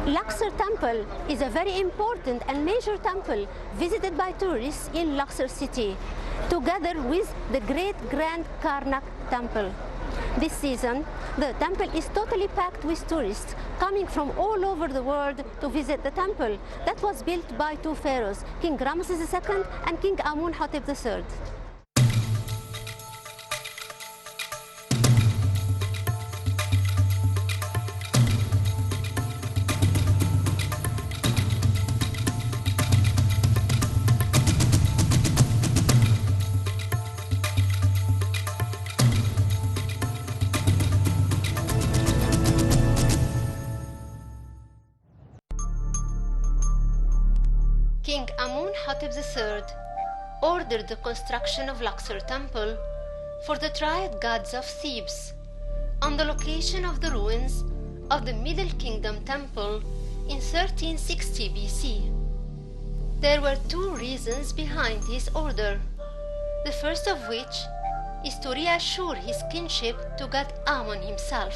Luxor Temple is a very important and major temple visited by tourists in Luxor city, together with the great Grand Karnak Temple. This season, the temple is totally packed with tourists coming from all over the world to visit the temple that was built by two pharaohs, King Ramses II and King Amun-Hotep III. King Amun-Hotep III ordered the construction of Luxor Temple for the triad gods of Thebes on the location of the ruins of the Middle Kingdom Temple in 1360 BC. There were two reasons behind his order, the first of which is to reassure his kinship to God Amun himself,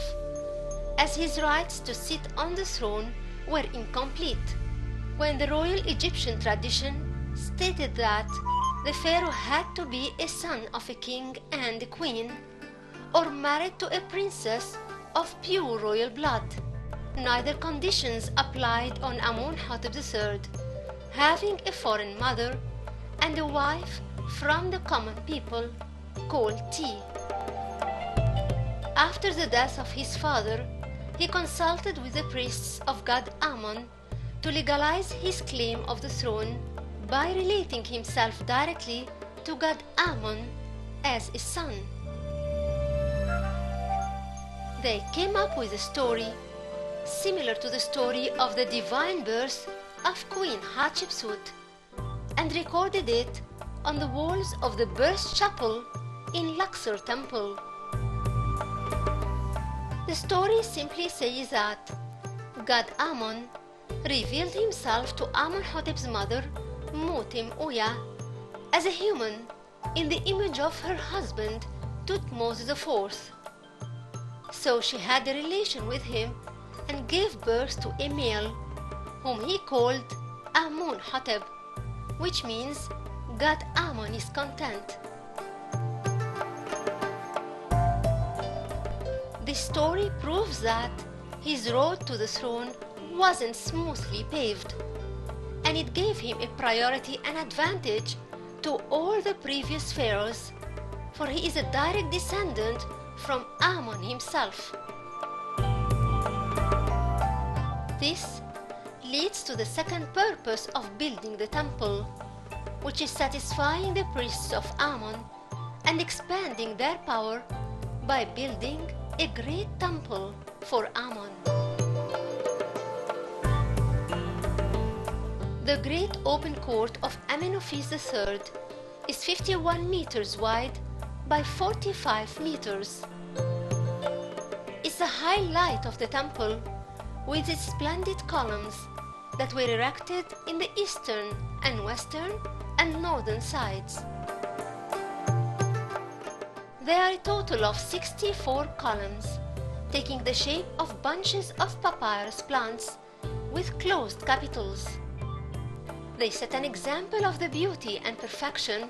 as his rights to sit on the throne were incomplete, when the royal Egyptian tradition stated that the pharaoh had to be a son of a king and a queen, or married to a princess of pure royal blood. Neither conditions applied on Amun-Hotep III, having a foreign mother and a wife from the common people called Ti. After the death of his father, he consulted with the priests of God Amun to legalize his claim of the throne by relating himself directly to God Amun as a son. They came up with a story similar to the story of the divine birth of Queen Hatshepsut and recorded it on the walls of the birth chapel in Luxor Temple. The story simply says that God Amun revealed himself to Amun-Hotep's mother, Mutim Uya, as a human in the image of her husband, Thutmose IV. So she had a relation with him and gave birth to a male, whom he called Amun-Hotep, which means God Amun is content. This story proves that his road to the throne wasn't smoothly paved, and it gave him a priority and advantage to all the previous pharaohs, for he is a direct descendant from Amun himself. This leads to the second purpose of building the temple, which is satisfying the priests of Amun and expanding their power by building a great temple for Amun. The great open court of Amenophis III is 51 meters wide by 45 meters. It's the highlight of the temple, with its splendid columns that were erected in the eastern and western and northern sides. There are a total of 64 columns, taking the shape of bunches of papyrus plants with closed capitals. They set an example of the beauty and perfection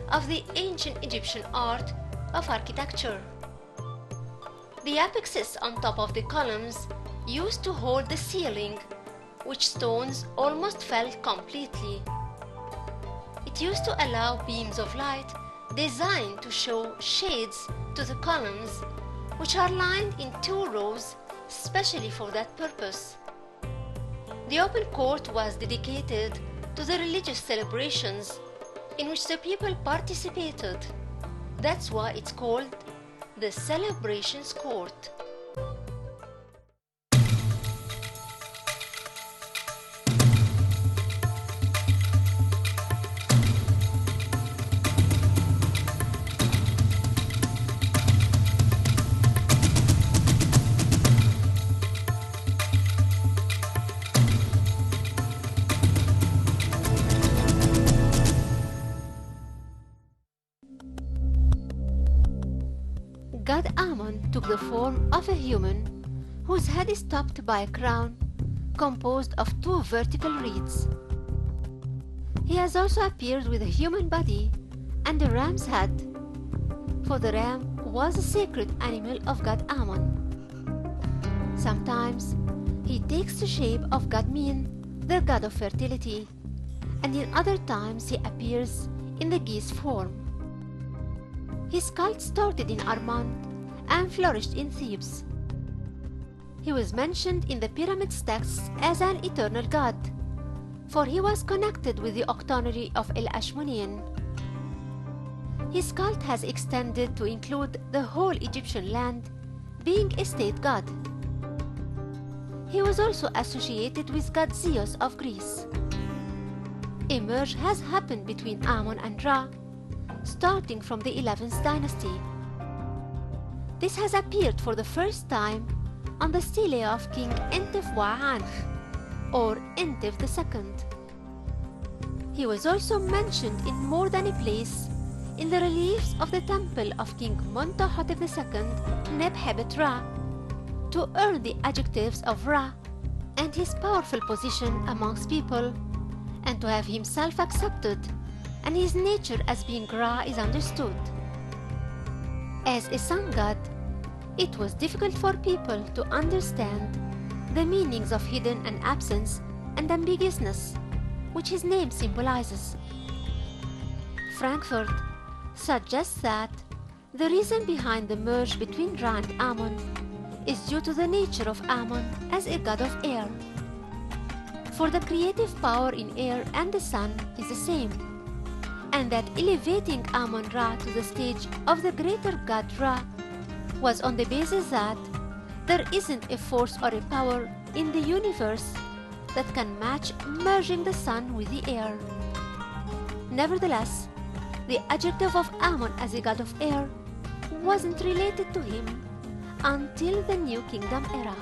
of the ancient Egyptian art of architecture. The apexes on top of the columns used to hold the ceiling, which stones almost fell completely. It used to allow beams of light designed to show shades to the columns, which are lined in 2 rows specially for that purpose. The open court was dedicated to the religious celebrations in which the people participated. That's why it's called the Celebrations Court. God Amun took the form of a human whose head is topped by a crown composed of two vertical reeds. He has also appeared with a human body and a ram's head, for the ram was a sacred animal of god Ammon. Sometimes he takes the shape of god Min, the god of fertility, and in other times he appears in the geese form. His cult started in Armant and flourished in Thebes. He was mentioned in the Pyramids texts as an eternal god, for he was connected with the octonary of El Ashmonean. His cult has extended to include the whole Egyptian land, being a state god. He was also associated with god Zeus of Greece. A merge has happened between Ammon and Ra, starting from the 11th dynasty. This has appeared for the first time on the stele of King Intef Wa'an, or Intef II. He was also mentioned in more than a place in the reliefs of the temple of King Montuhotep II Nebhebet Ra, to earn the adjectives of Ra and his powerful position amongst people, and to have himself accepted and his nature as being Ra is understood. As a sun god, it was difficult for people to understand the meanings of hidden and absence and ambiguousness, which his name symbolizes. Frankfurt suggests that the reason behind the merge between Ra and Ammon is due to the nature of Ammon as a god of air. For the creative power in air and the sun is the same, and that elevating Ammon-Ra to the stage of the greater god Ra was on the basis that there isn't a force or a power in the universe that can match merging the sun with the air. Nevertheless, the adjective of Ammon as a god of air wasn't related to him until the New Kingdom era.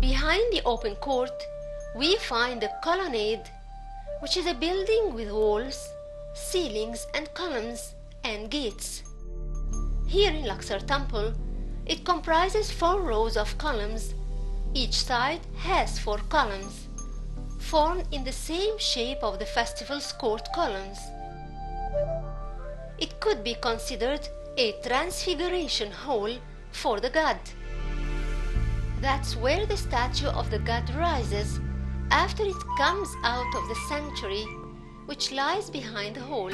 Behind the open court, we find the colonnade, which is a building with walls, ceilings and columns and gates. Here in Luxor Temple, it comprises 4 rows of columns. Each side has 4 columns, formed in the same shape of the festival's court columns. It could be considered a transfiguration hall for the god. That's where the statue of the god rises after it comes out of the sanctuary, which lies behind the hall.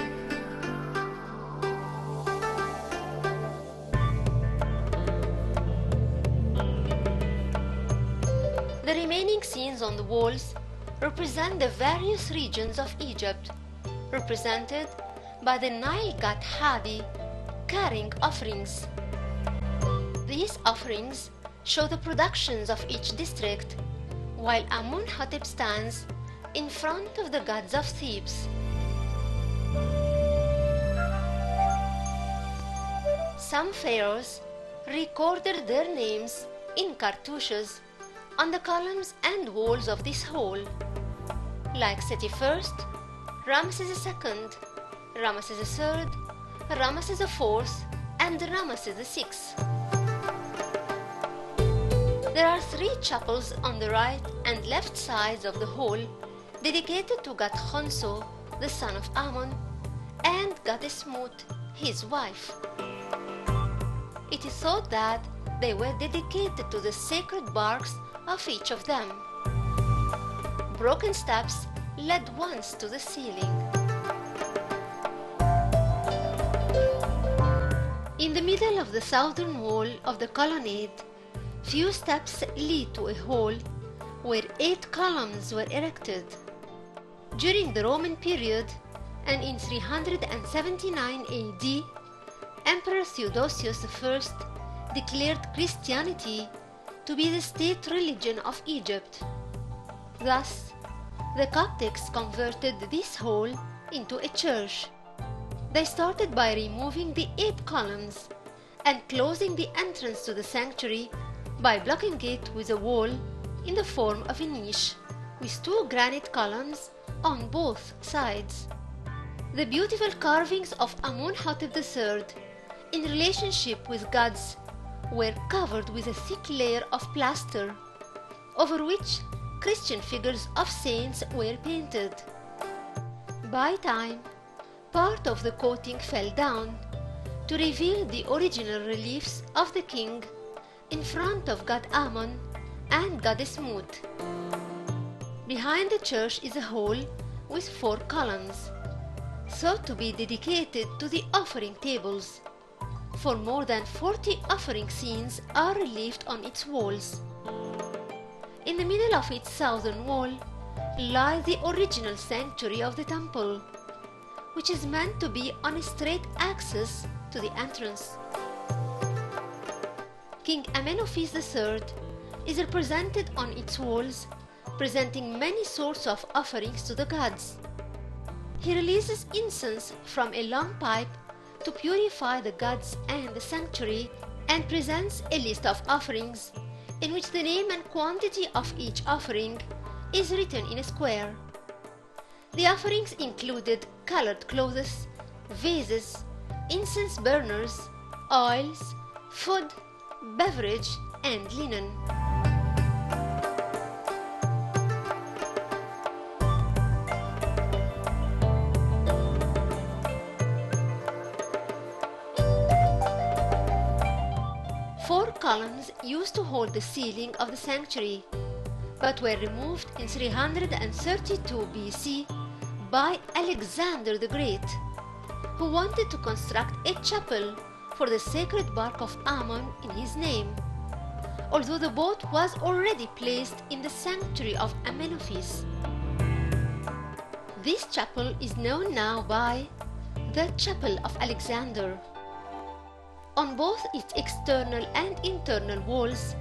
The remaining scenes on the walls represent the various regions of Egypt, represented by the Nile god Hadi carrying offerings. These offerings show the productions of each district, while Amun-Hotep stands in front of the gods of Thebes. Some pharaohs recorded their names in cartouches on the columns and walls of this hall, like Seti I, Ramesses II, Ramesses III, Ramesses IV, and Ramesses VI. There are 3 chapels on the right and left sides of the hall dedicated to god Khonsu, the son of Ammon, and goddess Mut, his wife. It is thought that they were dedicated to the sacred barks of each of them. Broken steps led once to the ceiling. In the middle of the southern wall of the colonnade, few steps lead to a hall where 8 columns were erected. During the Roman period, and in 379 AD, Emperor Theodosius I declared Christianity to be the state religion of Egypt. Thus, the Coptics converted this hall into a church. They started by removing the 8 columns and closing the entrance to the sanctuary by blocking it with a wall in the form of a niche with 2 granite columns on both sides. The beautiful carvings of Amun-Hotep III in relationship with gods were covered with a thick layer of plaster, over which Christian figures of saints were painted. By time, part of the coating fell down to reveal the original reliefs of the king in front of god Amun and goddess Mut. Behind the church is a hall with 4 columns, thought to be dedicated to the offering tables, for more than 40 offering scenes are relieved on its walls. In the middle of its southern wall lies the original sanctuary of the temple, which is meant to be on a straight axis to the entrance. King Amenophis III is represented on its walls, presenting many sorts of offerings to the gods. He releases incense from a long pipe to purify the gods and the sanctuary, and presents a list of offerings in which the name and quantity of each offering is written in a square. The offerings included colored clothes, vases, incense burners, oils, food, beverage, and linen. Four columns used to hold the ceiling of the sanctuary, but were removed in 332 BC by Alexander the Great, who wanted to construct a chapel for the sacred bark of Amun in his name, although the boat was already placed in the sanctuary of Amenophis. This chapel is known now by the Chapel of Alexander. On both its external and internal walls,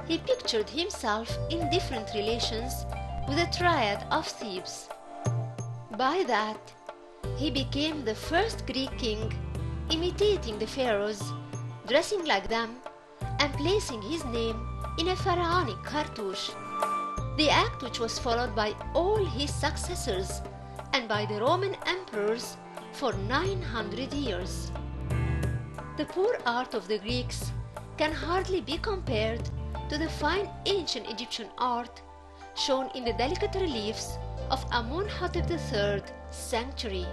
he pictured himself in different relations with the triad of Thebes. By that, he became the first Greek king, imitating the pharaohs, dressing like them, and placing his name in a pharaonic cartouche. The act which was followed by all his successors and by the Roman emperors for 900 years. The poor art of the Greeks can hardly be compared to the fine ancient Egyptian art shown in the delicate reliefs of Amun-Hotep III's sanctuary.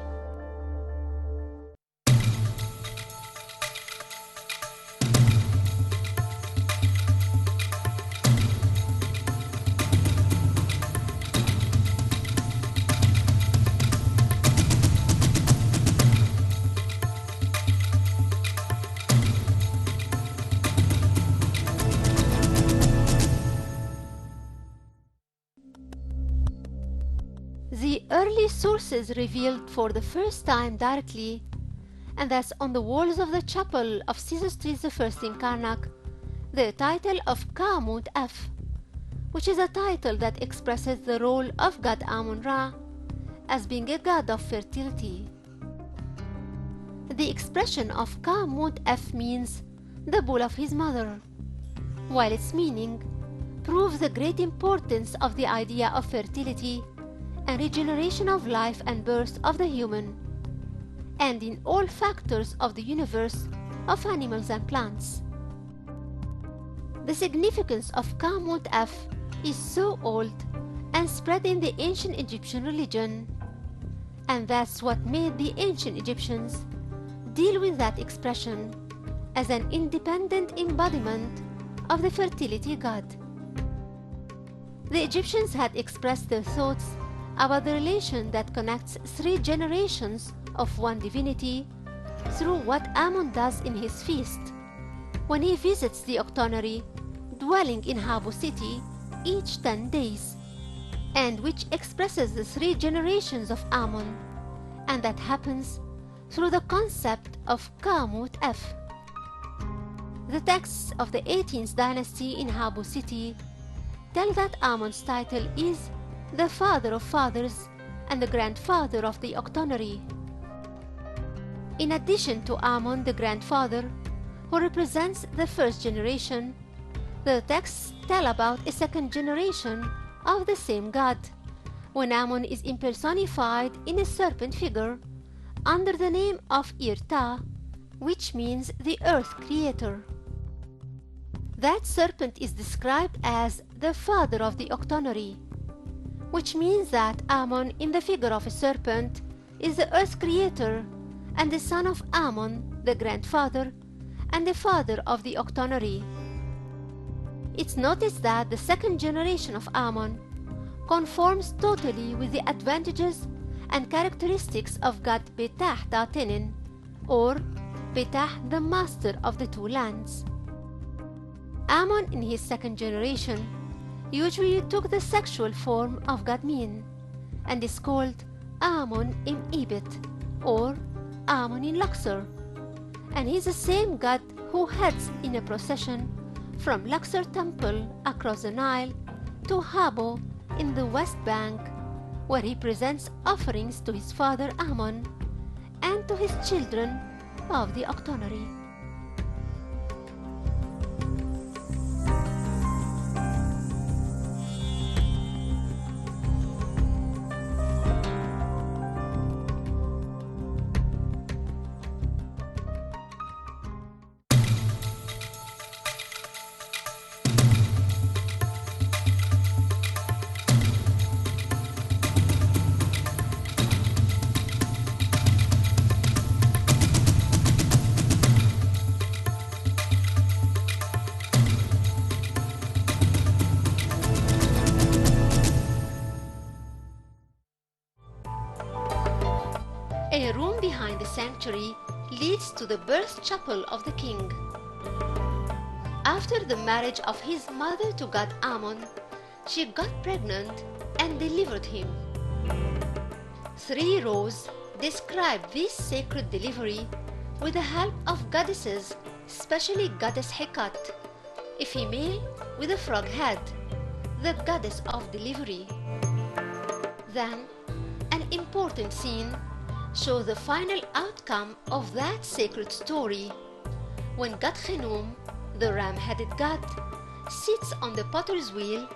The early sources revealed for the first time directly, and thus on the walls of the chapel of Sesostris I in Karnak, the title of Ka-Mut-F, which is a title that expresses the role of god Amun-Ra as being a god of fertility. The expression of Ka-Mut-F means the bull of his mother, while its meaning proves the great importance of the idea of fertility and regeneration of life and birth of the human, and in all factors of the universe of animals and plants. The significance of Ka-Mut-F is so old and spread in the ancient Egyptian religion, and that's what made the ancient Egyptians deal with that expression as an independent embodiment of the fertility god. The Egyptians had expressed their thoughts about the relation that connects 3 generations of one divinity through what Amun does in his feast when he visits the octonary dwelling in Habu city each 10 days, and which expresses the 3 generations of Amun, and that happens through the concept of Ka-Mut-F. The texts of the 18th dynasty in Habu city tell that Amun's title is the Father of Fathers and the grandfather of the octonary. In addition to Ammon, the grandfather, who represents the first generation, the texts tell about a second generation of the same god, when Ammon is impersonified in a serpent figure under the name of Irta, which means the earth creator. That serpent is described as the father of the octonary, which means that Ammon in the figure of a serpent is the earth creator and the son of Ammon, the grandfather, and the father of the octonary. It's noticed that the second generation of Ammon conforms totally with the advantages and characteristics of god Betah Tatenin, or Betah, the master of the two lands. Ammon in his second generation usually took the sexual form of god Min and is called Ammon in Ebit, or Ammon in Luxor, and he's the same god who heads in a procession from Luxor Temple across the Nile to Habo in the West Bank, where he presents offerings to his father Ammon and to his children of the octonary. A room behind the sanctuary leads to the birth chapel of the king. After the marriage of his mother to god Ammon, she got pregnant and delivered him. 3 rows describe this sacred delivery with the help of goddesses, especially goddess Hekat, a female with a frog head, the goddess of delivery. Then, an important scene shows the final outcome of that sacred story, when god Khnum, the ram-headed god, sits on the potter's wheel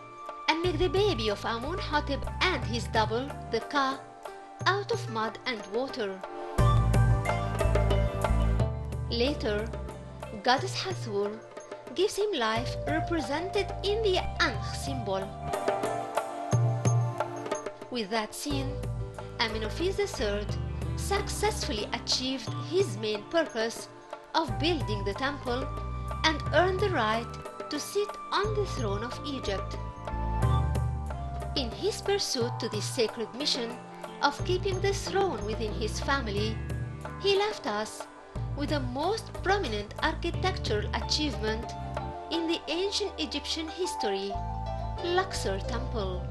and makes the baby of Amun-Hotep and his double, the Ka, out of mud and water. Later, goddess Hathor gives him life, represented in the Ankh symbol. With that scene, Amenophis III successfully achieved his main purpose of building the temple and earned the right to sit on the throne of Egypt. In his pursuit to this sacred mission of keeping the throne within his family, he left us with the most prominent architectural achievement in the ancient Egyptian history, Luxor Temple.